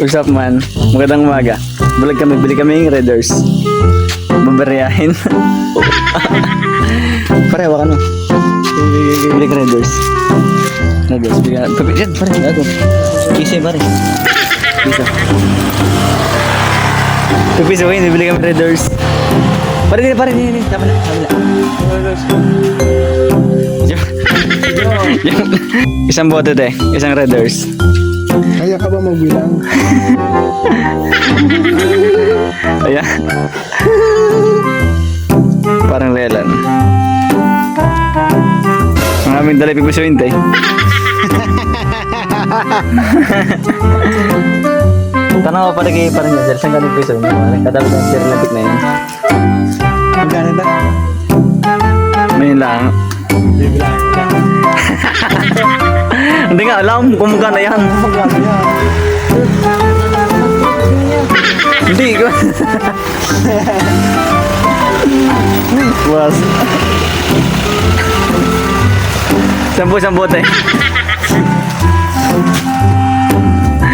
What's up man? Magandang umaga. Bulag kami, bili kami yung Raiders. Babaryahin. Parewa ka no? Bili ka Raiders. Raiders, bili ka. Yan, pare, gago. Kisi, pare. Kisa. Pipis, okay, bili kami Raiders. Pare, hindi. Sabila. Isang bote te, isang Raiders. Kaya ka ba magbilang? Ayan. Parang lelan. Ang aming dala pipisuin te. Tanong ko pala kay parang yan, saan ganun pipisuin mo? Kadami ng sirlatik na yun. Magkano ba? May lang. Bibilang. Hindi nga alam kung magkano yan. Magkano yan? Hindi ko. Was. Sampu te.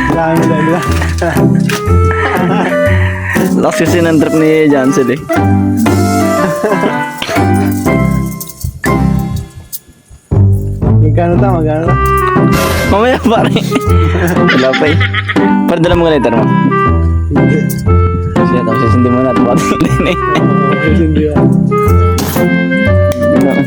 Bilang. Laks kasi ng trip ni Jansen eh. Magkano ta? Mamaya pare. Wala pa eh. Pare dala mo ka lighter mo. Hindi. Siya tapos sisindi mo na at bakit hindi eh. Hindi ba?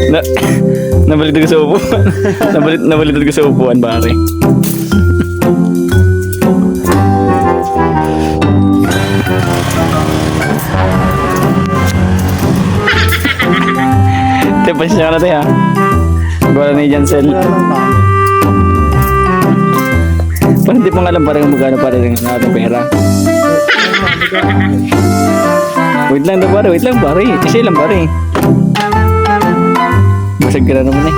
Na nabaliktad ko sa upuan. Nabaliktad ko sa upuan pare. Te, pasensya ka na tayo ha. Wala na yung Jansel. Parang hindi pa nga alam parang magkano para rin ang ating pera. Wait lang pare. Isa lang pare. Basag ka na naman eh.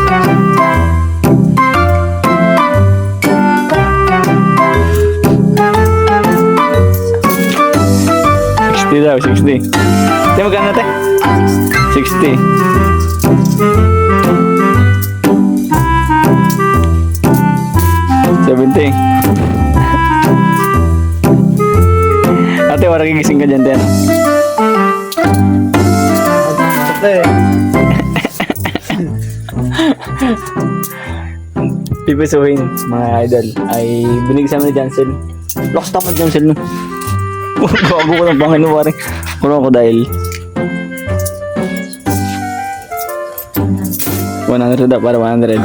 $60. Te, magkano te? 60. Ate, warang gigising ka dyan, te, ano? Okay. Pipisuhin, mga idol, ay binig sa amin ni Jansen. Lost tama Jansen, no? Gago ko ng pangin mo, parang kurang ko dahil 100 na para 100.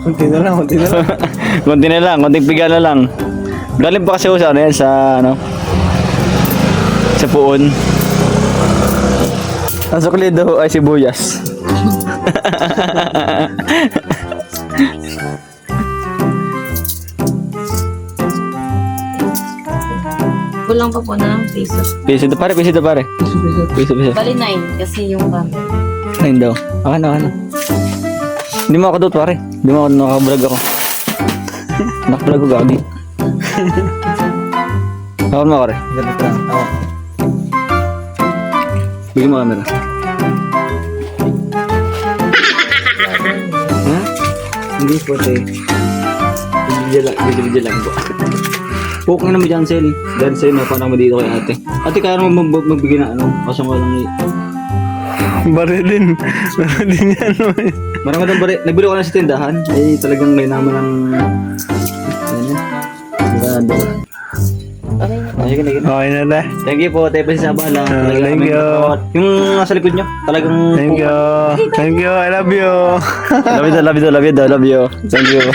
Kunti na lang. Konti na lang, konting piga na lang. Galing pa kasi ako sa ano yan, sa puon. Ang sukli daw ay sibuyas. Kulang pa po ng piso. Piso pare. Piso. Bali 9 kasi yung camera. Ayun daw. Akan. Hindi mo ako doon pare. Hindi mo ako nakablog ako. Nakablog ko gagi. Akan mo pare. Ganito lang. Ako. Bigyan mo camera. Ha? Hindi po te. Video lang po. Pukang naman dyan sel. Dahil sa'yo na paano mo dito kay ate. Ate kaya naman magbigay na ano. Kasi mo lang Barilin yan. marami doon bari. Nagbili ko na sa tindahan. Eh talagang may naman ng ano. Okay na. Sige. Okay na na. Thank you po. Tayo pa sa bala. Thank you. Yung nasa likod nyo. Talagang Thank you. I love you. Love you. Thank you.